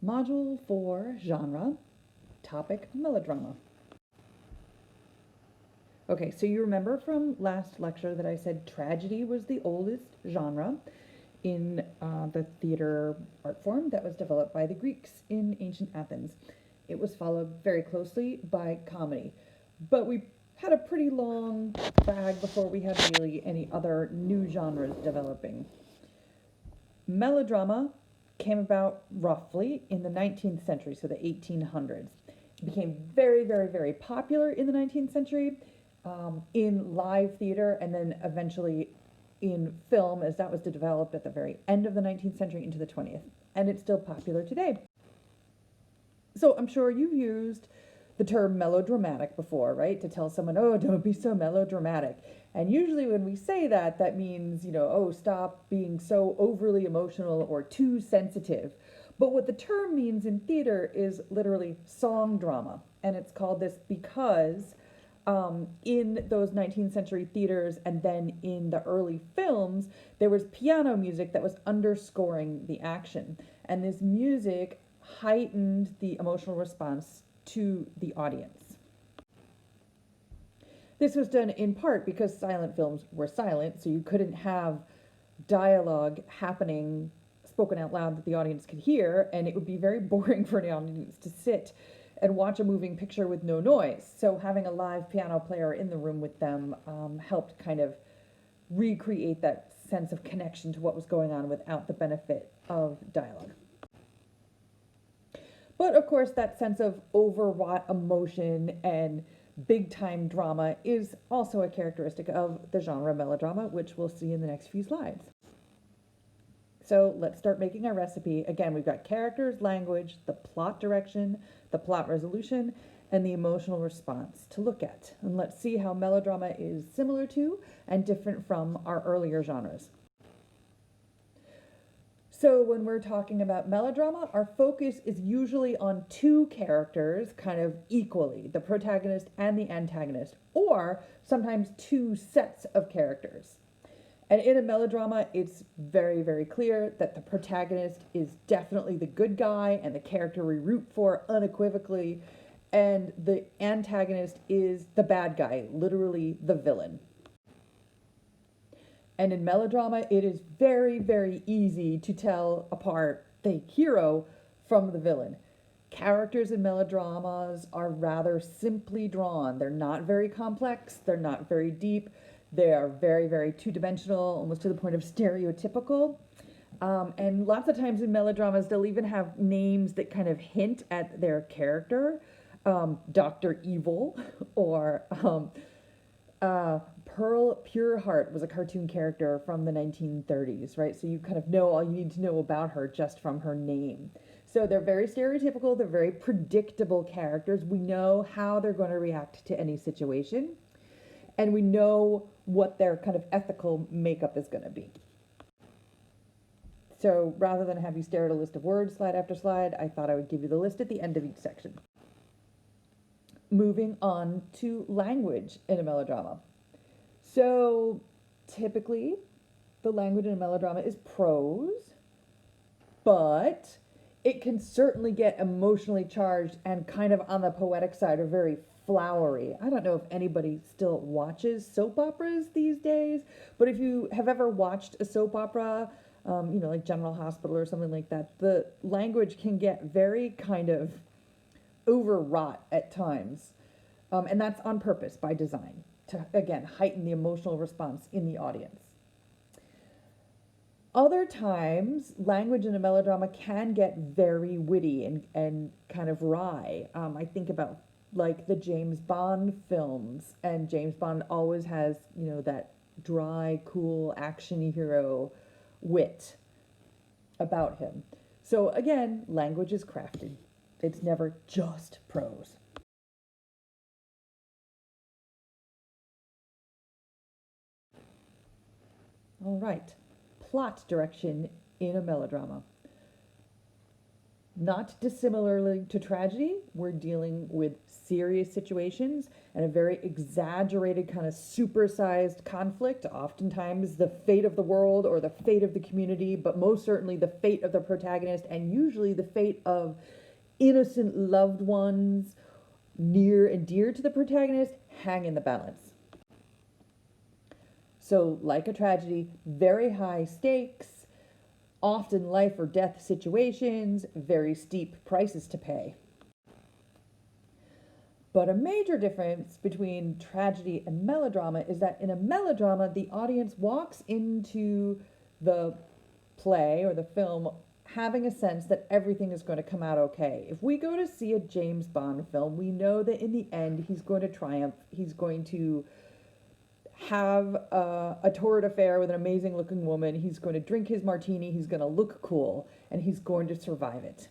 Module 4, Genre, Topic, Melodrama. Okay, so you remember from last lecture that I said tragedy was the oldest genre in the theater art form that was developed by the Greeks in ancient Athens. It was followed very closely by comedy, but we had a pretty long drag before we had really any other new genres developing. Melodrama came about roughly in the 19th century, so the 1800s. It became very, very, very popular in the 19th century in live theater and then eventually in film, as that was developed at the very end of the 19th century into the 20th. And it's still popular today. So I'm sure you've used the term melodramatic before, right? To tell someone, oh, don't be so melodramatic. And usually when we say that, that means, oh, stop being so overly emotional or too sensitive. But what the term means in theater is literally song drama. And it's called this because in those 19th century theaters and then in the early films, there was piano music that was underscoring the action. And this music heightened the emotional response to the audience. This was done in part because silent films were silent, so you couldn't have dialogue happening spoken out loud that the audience could hear, and it would be very boring for an audience to sit and watch a moving picture with no noise. So having a live piano player in the room with them helped kind of recreate that sense of connection to what was going on without the benefit of dialogue. But of course, that sense of overwrought emotion and big time drama is also a characteristic of the genre melodrama, which we'll see in the next few slides. So let's start making our recipe. Again, we've got characters, language, the plot direction, the plot resolution, and the emotional response to look at. And let's see how melodrama is similar to and different from our earlier genres. So when we're talking about melodrama, our focus is usually on two characters kind of equally, the protagonist and the antagonist, or sometimes two sets of characters. And in a melodrama, it's very, very clear that the protagonist is definitely the good guy and the character we root for unequivocally, and the antagonist is the bad guy, literally the villain. And in melodrama, it is very, very easy to tell apart the hero from the villain. Characters in melodramas are rather simply drawn. They're not very complex. They're not very deep. They are very, very two-dimensional, almost to the point of stereotypical. And lots of times in melodramas, they'll even have names that kind of hint at their character. Dr. Evil or Pearl Pureheart was a cartoon character from the 1930s, right? So you kind of know all you need to know about her just from her name. So they're very stereotypical. They're very predictable characters. We know how they're going to react to any situation. And we know what their kind of ethical makeup is going to be. So rather than have you stare at a list of words slide after slide, I thought I would give you the list at the end of each section. Moving on to language in a melodrama. So typically, the language in a melodrama is prose, but it can certainly get emotionally charged and kind of on the poetic side or very flowery. I don't know if anybody still watches soap operas these days, but if you have ever watched a soap opera, like General Hospital or something like that, the language can get very kind of overwrought at times. And that's on purpose by design to, again, heighten the emotional response in the audience. Other times, language in a melodrama can get very witty and kind of wry. I think about like the James Bond films, and James Bond always has, that dry, cool, action hero wit about him. So again, language is crafted. It's never just prose. All right, plot direction in a melodrama. Not dissimilarly to tragedy, we're dealing with serious situations and a very exaggerated kind of supersized conflict, oftentimes the fate of the world or the fate of the community, but most certainly the fate of the protagonist and usually the fate of innocent loved ones near and dear to the protagonist hang in the balance. So, like a tragedy, very high stakes, often life or death situations, very steep prices to pay. But a major difference between tragedy and melodrama is that in a melodrama, the audience walks into the play or the film having a sense that everything is going to come out okay. If we go to see a James Bond film, we know that in the end he's going to triumph. He's going to have a torrid affair with an amazing looking woman. He's going to drink his martini. He's going to look cool, and he's going to survive it.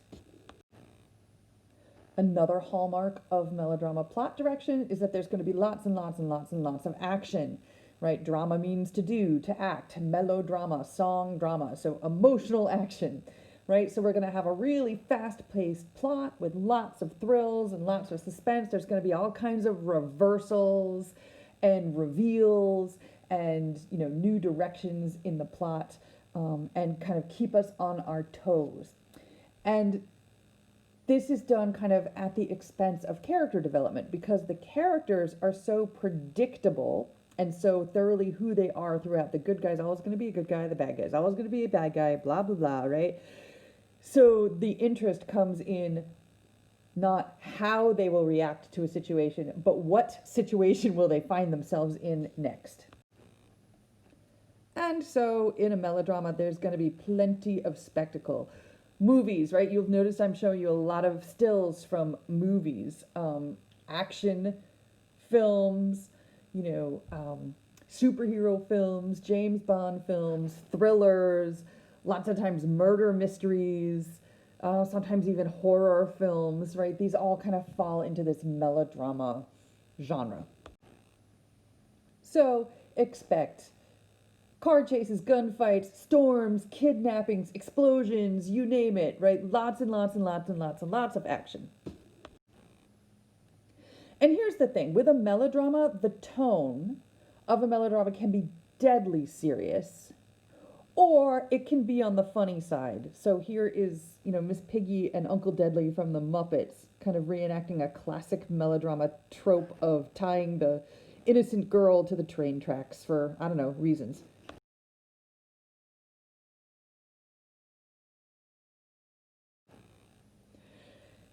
Another hallmark of melodrama plot direction is that there's going to be lots and lots and lots and lots of action, right? Drama means to do, to act. Melodrama, song drama, so emotional action, right? So we're going to have a really fast-paced plot with lots of thrills and lots of suspense. There's going to be all kinds of reversals and reveals and new directions in the plot, and kind of keep us on our toes. And this is done kind of at the expense of character development because the characters are so predictable and so thoroughly who they are throughout. The good guy's always going to be a good guy, the bad guy's always going to be a bad guy, blah blah blah, right? So the interest comes in not how they will react to a situation, but what situation will they find themselves in next. And so in a melodrama, there's going to be plenty of spectacle. Movies, right? You've noticed I'm showing you a lot of stills from movies, action films, superhero films, James Bond films, thrillers, lots of times murder mysteries, sometimes even horror films, right? These all kind of fall into this melodrama genre. So expect car chases, gunfights, storms, kidnappings, explosions, you name it, right? Lots and lots and lots and lots and lots of action. And here's the thing, with a melodrama, the tone of a melodrama can be deadly serious, or it can be on the funny side. So here is, Miss Piggy and Uncle Deadly from the Muppets kind of reenacting a classic melodrama trope of tying the innocent girl to the train tracks for, reasons.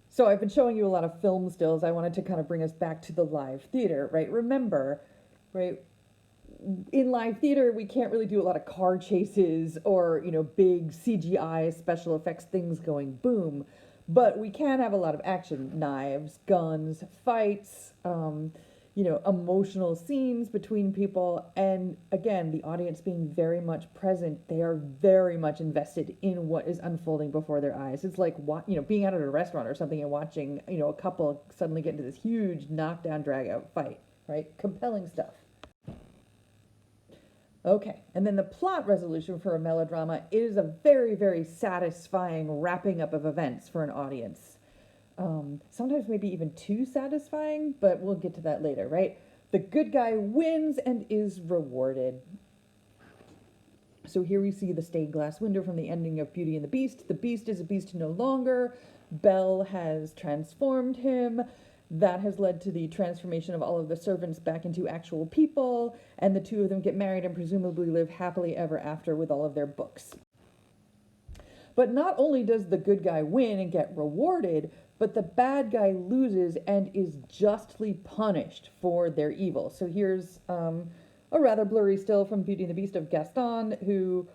So I've been showing you a lot of film stills. I wanted to kind of bring us back to the live theater, right? Remember, right? In live theater, we can't really do a lot of car chases or, big CGI special effects things going boom, but we can have a lot of action, knives, guns, fights, emotional scenes between people. And again, the audience being very much present, they are very much invested in what is unfolding before their eyes. It's like, being out at a restaurant or something and watching, a couple suddenly get into this huge knockdown, drag out fight, right? Compelling stuff. Okay, and then the plot resolution for a melodrama is a very, very satisfying wrapping up of events for an audience. Sometimes maybe even too satisfying, but we'll get to that later, right? The good guy wins and is rewarded. So here we see the stained glass window from the ending of Beauty and the Beast. The Beast is a beast no longer. Belle has transformed him. That has led to the transformation of all of the servants back into actual people, and the two of them get married and presumably live happily ever after with all of their books. But not only does the good guy win and get rewarded, but the bad guy loses and is justly punished for their evil. So here's a rather blurry still from Beauty and the Beast of Gaston, who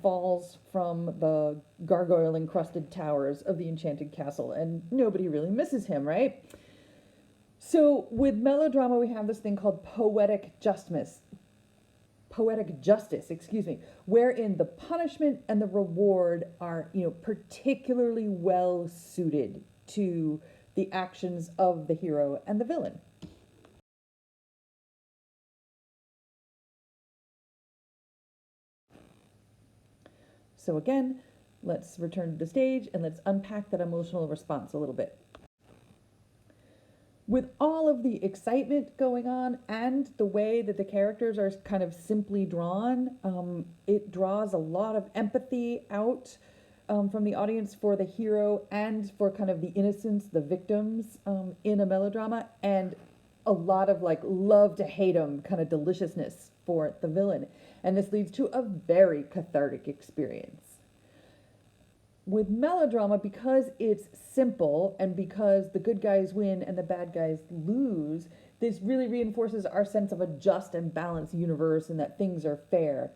falls from the gargoyle-encrusted towers of the Enchanted Castle, and nobody really misses him, right? So with melodrama, we have this thing called poetic justice, wherein the punishment and the reward are, particularly well suited to the actions of the hero and the villain. So again, let's return to the stage and let's unpack that emotional response a little bit. With all of the excitement going on and the way that the characters are kind of simply drawn, it draws a lot of empathy out from the audience for the hero and for kind of the innocents, the victims in a melodrama, and a lot of like love to hate them kind of deliciousness for the villain. And this leads to a very cathartic experience. With melodrama, because it's simple and because the good guys win and the bad guys lose, this really reinforces our sense of a just and balanced universe and that things are fair.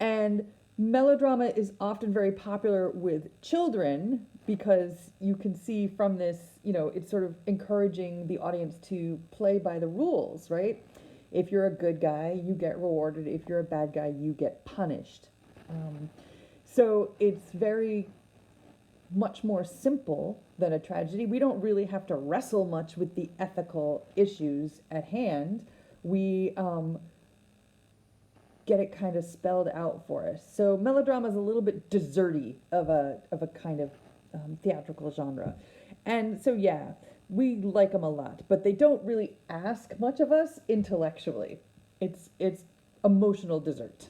And melodrama is often very popular with children because you can see from this, it's sort of encouraging the audience to play by the rules, right? If you're a good guy, you get rewarded. If you're a bad guy, you get punished. So it's very much more simple than a tragedy. We don't really have to wrestle much with the ethical issues at hand. We get it kind of spelled out for us. So melodrama is a little bit desserty of a kind of theatrical genre. And so yeah, we like them a lot, but they don't really ask much of us intellectually. It's emotional dessert.